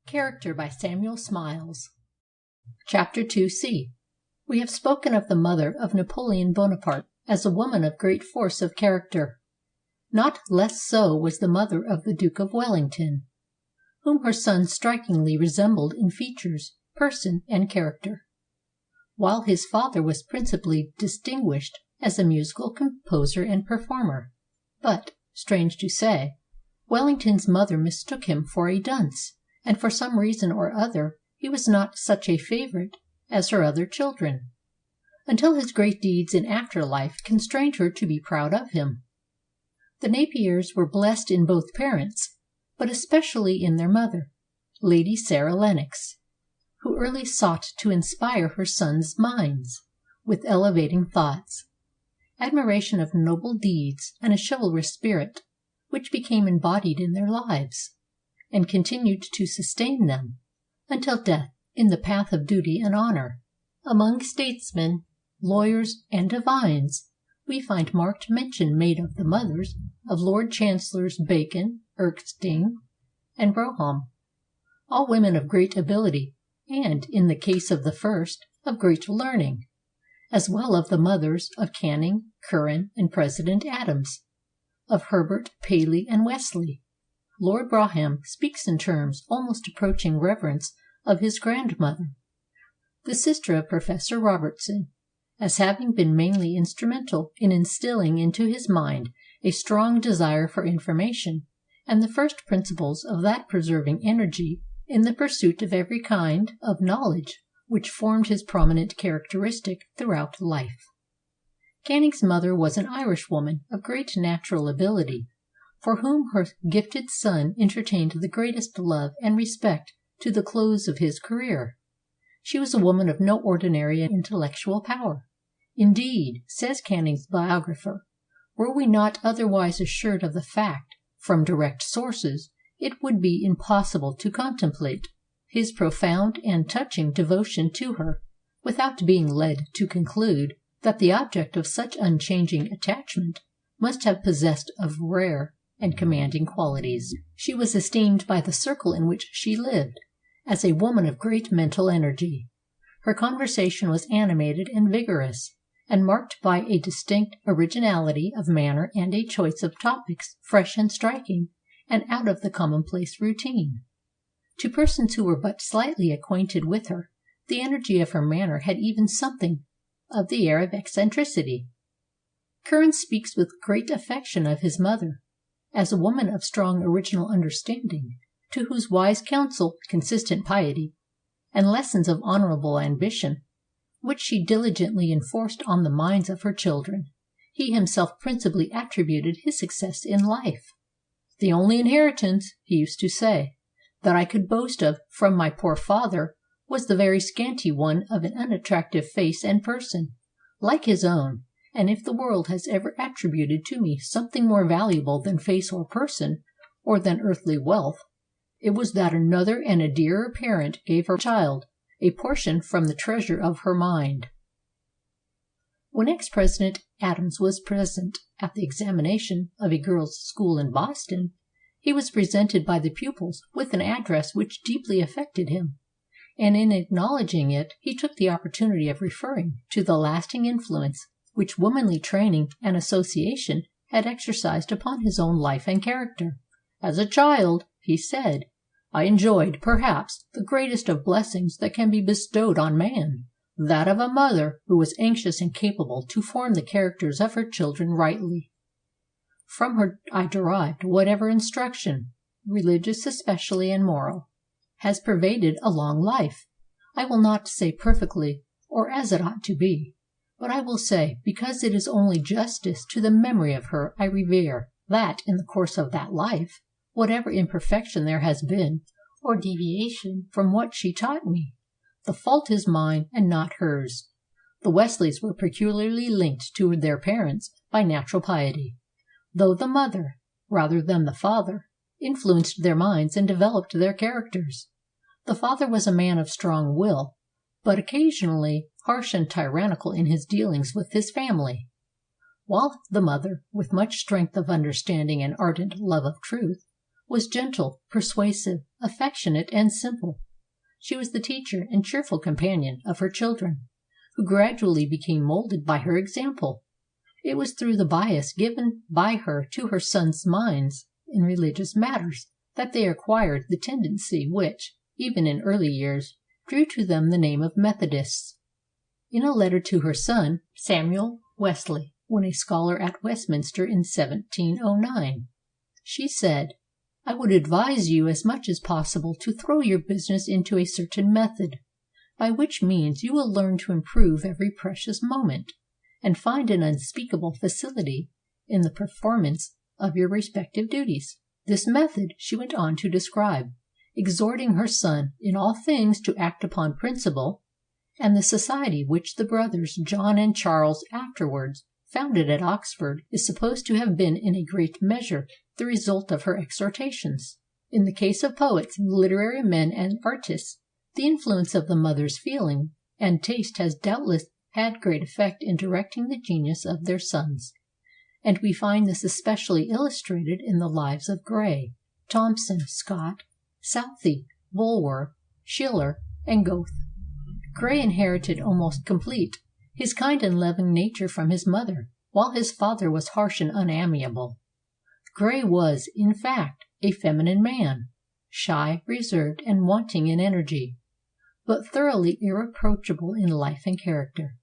Character by Samuel Smiles. Chapter 2c. We have spoken of the mother of Napoleon Bonaparte as a woman of great force of character. Not less so was the mother of the Duke of Wellington, whom her son strikingly resembled in features, person, and character, while his father was principally distinguished as a musical composer and performer. But, strange to say, Wellington's mother mistook him for a dunce, and for some reason or other he was not such a favorite as her other children, until his great deeds in after life constrained her to be proud of him. The Napiers were blessed in both parents, but especially in their mother, Lady Sarah Lennox, who early sought to inspire her sons' minds with elevating thoughts, admiration of noble deeds, and a chivalrous spirit, which became embodied in their lives, and continued to sustain them until death in the path of duty and honor. Among statesmen, lawyers, and divines, we find marked mention made of the mothers of Lord Chancellors Bacon, Erskine, and Brougham, all women of great ability, and, in the case of the first, of great learning, as well of the mothers of Canning, Curran, and President Adams, of Herbert, Paley, and Wesley. Lord Brougham speaks in terms almost approaching reverence of his grandmother, the sister of Professor Robertson, as having been mainly instrumental in instilling into his mind a strong desire for information, and the first principles of that persevering energy in the pursuit of every kind of knowledge which formed his prominent characteristic throughout life. Canning's mother was an Irishwoman of great natural ability, for whom her gifted son entertained the greatest love and respect to the close of his career. She was a woman of no ordinary intellectual power. Indeed, says Canning's biographer, were we not otherwise assured of the fact from direct sources, it would be impossible to contemplate his profound and touching devotion to her without being led to conclude that the object of such unchanging attachment must have possessed of rare and commanding qualities. She was esteemed by the circle in which she lived as a woman of great mental energy. Her conversation was animated and vigorous, and marked by a distinct originality of manner and a choice of topics fresh and striking and out of the commonplace routine. To persons who were but slightly acquainted with her, the energy of her manner had even something of the air of eccentricity. Curran speaks with great affection of his mother as a woman of strong original understanding, to whose wise counsel, consistent piety, and lessons of honorable ambition, which she diligently enforced on the minds of her children, he himself principally attributed his success in life. "The only inheritance," he used to say, "that I could boast of from my poor father was the very scanty one of an unattractive face and person, like his own, and if the world has ever attributed to me something more valuable than face or person, or than earthly wealth, it was that another and a dearer parent gave her child a portion from the treasure of her mind." When ex-President Adams was present at the examination of a girls' school in Boston, he was presented by the pupils with an address which deeply affected him, and in acknowledging it he took the opportunity of referring to the lasting influence which womanly training and association had exercised upon his own life and character. "As a child," he said, "I enjoyed, perhaps, the greatest of blessings that can be bestowed on man, that of a mother who was anxious and capable to form the characters of her children rightly. From her I derived whatever instruction, religious especially and moral, has pervaded a long life. I will not say perfectly, or as it ought to be, but I will say, because it is only justice to the memory of her I revere, that in the course of that life, whatever imperfection there has been, or deviation from what she taught me, the fault is mine and not hers. The Wesleys were peculiarly linked to their parents by natural piety, though the mother, rather than the father, influenced their minds and developed their characters. The father was a man of strong will, but occasionally harsh and tyrannical in his dealings with his family, while the mother, with much strength of understanding and ardent love of truth, was gentle, persuasive, affectionate, and simple. She was the teacher and cheerful companion of her children, who gradually became molded by her example. It was through the bias given by her to her sons' minds in religious matters that they acquired the tendency which, even in early years, drew to them the name of Methodists. In a letter to her son, Samuel Wesley, when a scholar at Westminster in 1709, she said, "I would advise you as much as possible to throw your business into a certain method, by which means you will learn to improve every precious moment, and find an unspeakable facility in the performance of your respective duties." This method she went on to describe, exhorting her son in all things to act upon principle, and the society which the brothers John and Charles afterwards founded at Oxford is supposed to have been in a great measure the result of her exhortations. In the case of poets, literary men, and artists, the influence of the mother's feeling and taste has doubtless had great effect in directing the genius of their sons, and we find this especially illustrated in the lives of Gray, Thomson, Scott, Southey, Bulwer, Schiller, and Goethe. Gray inherited almost complete his kind and loving nature from his mother, while his father was harsh and unamiable. Gray was, in fact, a feminine man, shy, reserved, and wanting in energy, but thoroughly irreproachable in life and character.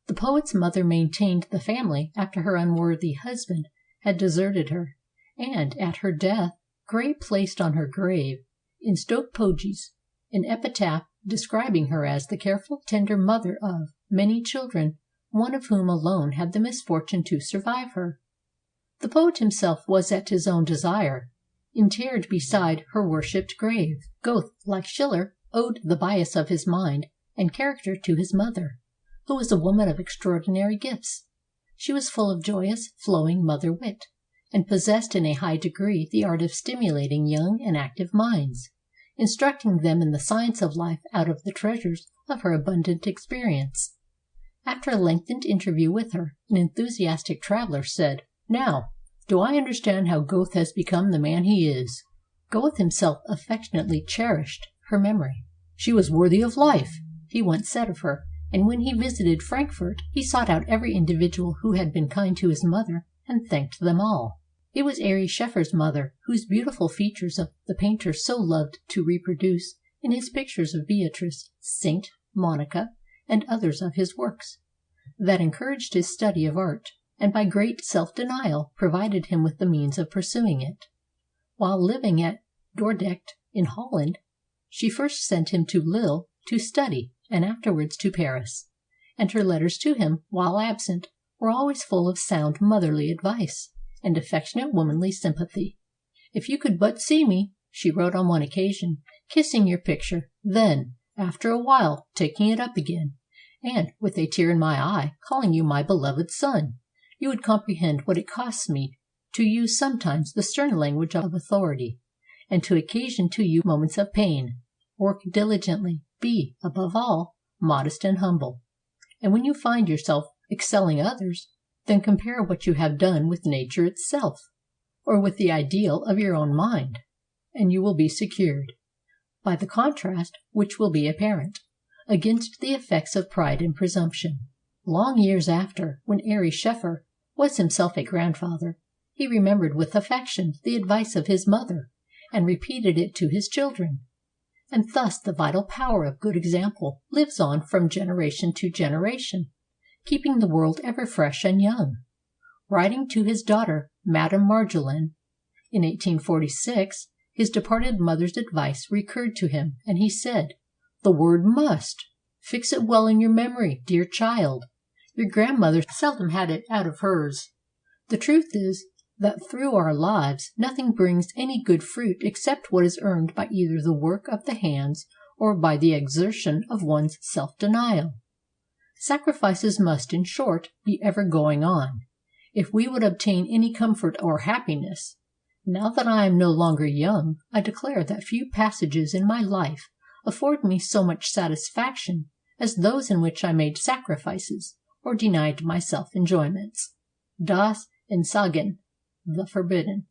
The poet's mother maintained the family after her unworthy husband had deserted her, and at her death Gray placed on her grave, in Stoke Poges, an epitaph describing her as the careful, tender mother of many children, one of whom alone had the misfortune to survive her. The poet himself was at his own desire interred beside her worshipped grave. Goethe, like Schiller, owed the bias of his mind and character to his mother, who was a woman of extraordinary gifts. She was full of joyous, flowing mother wit, and possessed in a high degree the art of stimulating young and active minds, instructing them in the science of life out of the treasures of her abundant experience. After a lengthened interview with her, an enthusiastic traveler said, "Now, do I understand how Goethe has become the man he is?" Goethe himself affectionately cherished her memory. "She was worthy of life," he once said of her, and when he visited Frankfurt he sought out every individual who had been kind to his mother and thanked them all. It was Ary Scheffer's mother, whose beautiful features the painter so loved to reproduce in his pictures of Beatrice, Saint Monica, and others of his works, that encouraged his study of art, and by great self-denial provided him with the means of pursuing it. While living at Dordrecht in Holland, she first sent him to Lille to study, and afterwards to Paris, and her letters to him, while absent, were always full of sound motherly advice and affectionate womanly sympathy. "If you could but see me," she wrote on one occasion, "kissing your picture, then, after a while, taking it up again, and, with a tear in my eye, calling you my beloved son, you would comprehend what it costs me to use sometimes the stern language of authority, and to occasion to you moments of pain. Work diligently, be, above all, modest and humble, and when you find yourself excelling others, then compare what you have done with nature itself, or with the ideal of your own mind, and you will be secured, by the contrast which will be apparent, against the effects of pride and presumption." Long years after, when Ary Scheffer was himself a grandfather, he remembered with affection the advice of his mother, and repeated it to his children. And thus the vital power of good example lives on from generation to generation, keeping the world ever fresh and young. Writing to his daughter, Madame Marjolaine, in 1846, his departed mother's advice recurred to him, and he said, "The word must. Fix it well in your memory, dear child. Your grandmother seldom had it out of hers. The truth is, that through our lives nothing brings any good fruit except what is earned by either the work of the hands or by the exertion of one's self-denial. Sacrifices must, in short, be ever going on, if we would obtain any comfort or happiness. Now that I am no longer young, I declare that few passages in my life afford me so much satisfaction as those in which I made sacrifices or denied myself enjoyments." Das Entsagen, the forbidden.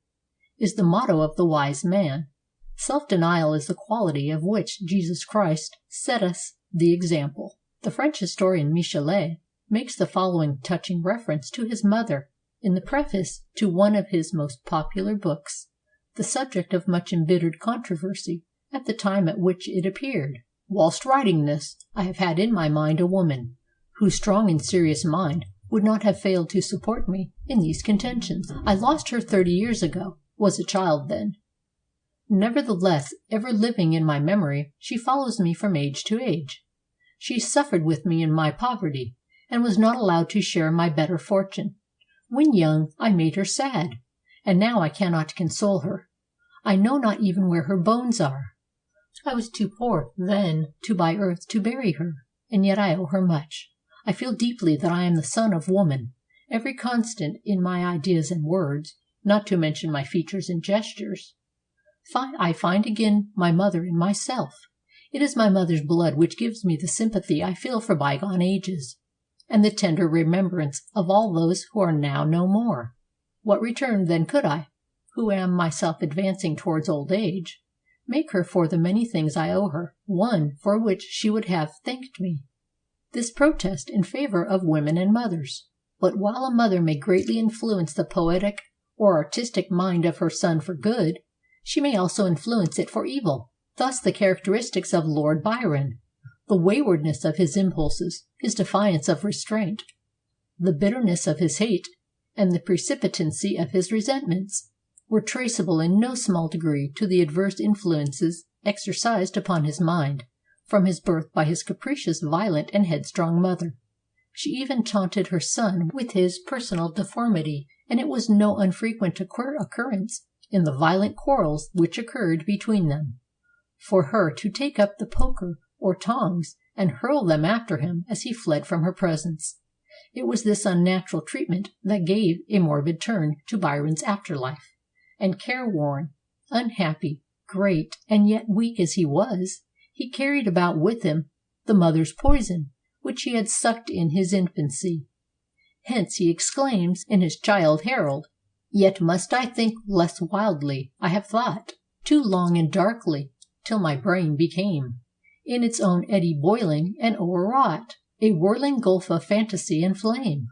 is the motto of the wise man. Self-denial is the quality of which Jesus Christ set us the example. The French historian Michelet makes the following touching reference to his mother in the preface to one of his most popular books, the subject of much embittered controversy at the time at which it appeared. "Whilst writing this, I have had in my mind a woman, whose strong and serious mind would not have failed to support me in these contentions. I lost her 30 years ago, was a child then. Nevertheless, ever living in my memory, she follows me from age to age. She suffered with me in my poverty, and was not allowed to share my better fortune. When young, I made her sad, and now I cannot console her. I know not even where her bones are. I was too poor then to buy earth to bury her, and yet I owe her much. I feel deeply that I am the son of woman, every constant in my ideas and words, not to mention my features and gestures. I find again my mother in myself. It is my mother's blood which gives me the sympathy I feel for bygone ages, and the tender remembrance of all those who are now no more. What return then could I, who am myself advancing towards old age, make her for the many things I owe her, one for which she would have thanked me?" This protest in favor of women and mothers. But while a mother may greatly influence the poetic or artistic mind of her son for good, she may also influence it for evil. Thus the characteristics of Lord Byron, the waywardness of his impulses, his defiance of restraint, the bitterness of his hate, and the precipitancy of his resentments, were traceable in no small degree to the adverse influences exercised upon his mind from his birth by his capricious, violent, and headstrong mother. She even taunted her son with his personal deformity, and it was no unfrequent occurrence in the violent quarrels which occurred between them, for her to take up the poker or tongs and hurl them after him as he fled from her presence. It was this unnatural treatment that gave a morbid turn to Byron's after-life, and careworn, unhappy, great, and yet weak as he was, he carried about with him the mother's poison, which he had sucked in his infancy. Hence he exclaims in his Childe Harold, "Yet must I think less wildly, I have thought too long and darkly, till my brain became in its own eddy boiling and o'erwrought, a whirling gulf of fantasy and flame.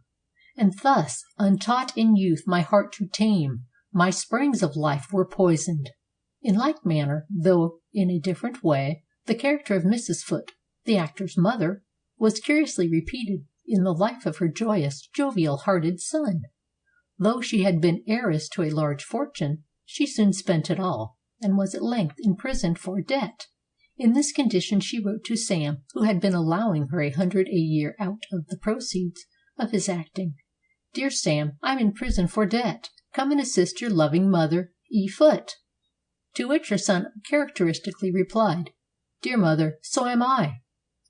And thus, untaught in youth my heart to tame, my springs of life were poisoned." In like manner, though in a different way, the character of Mrs. Foote, the actor's mother, was curiously repeated in the life of her joyous, jovial-hearted son. Though she had been heiress to a large fortune, she soon spent it all, and was at length imprisoned for debt. In this condition she wrote to Sam, who had been allowing her 100 a year out of the proceeds of his acting: "Dear Sam, I'm in prison for debt. Come and assist your loving mother, E. Foote." To which her son characteristically replied, "Dear mother, so am I,"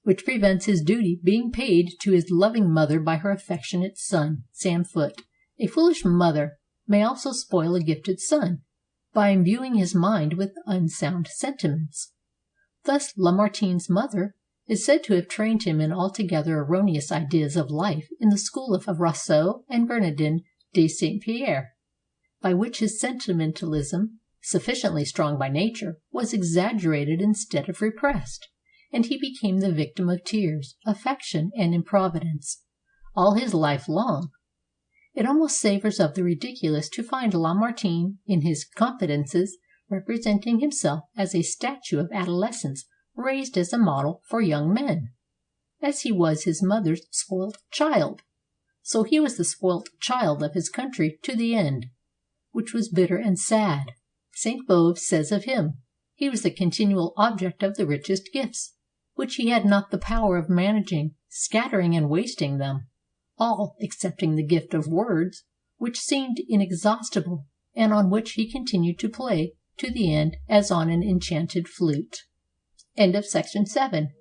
which prevents his duty being paid to his loving mother by her affectionate son, Sam Foote. A foolish mother may also spoil a gifted son, by imbuing his mind with unsound sentiments. Thus Lamartine's mother is said to have trained him in altogether erroneous ideas of life in the school of Rousseau and Bernardin de Saint Pierre, by which his sentimentalism, sufficiently strong by nature, was exaggerated instead of repressed, and he became the victim of tears, affection, and improvidence, all his life long. It almost savors of the ridiculous to find Lamartine in his Confidences representing himself as a statue of adolescence raised as a model for young men. As he was his mother's spoilt child, so he was the spoilt child of his country to the end, which was bitter and sad. Saint Beuve says of him, he was the continual object of the richest gifts, which he had not the power of managing, scattering and wasting them, all excepting the gift of words, which seemed inexhaustible, and on which he continued to play to the end as on an enchanted flute. Section 7.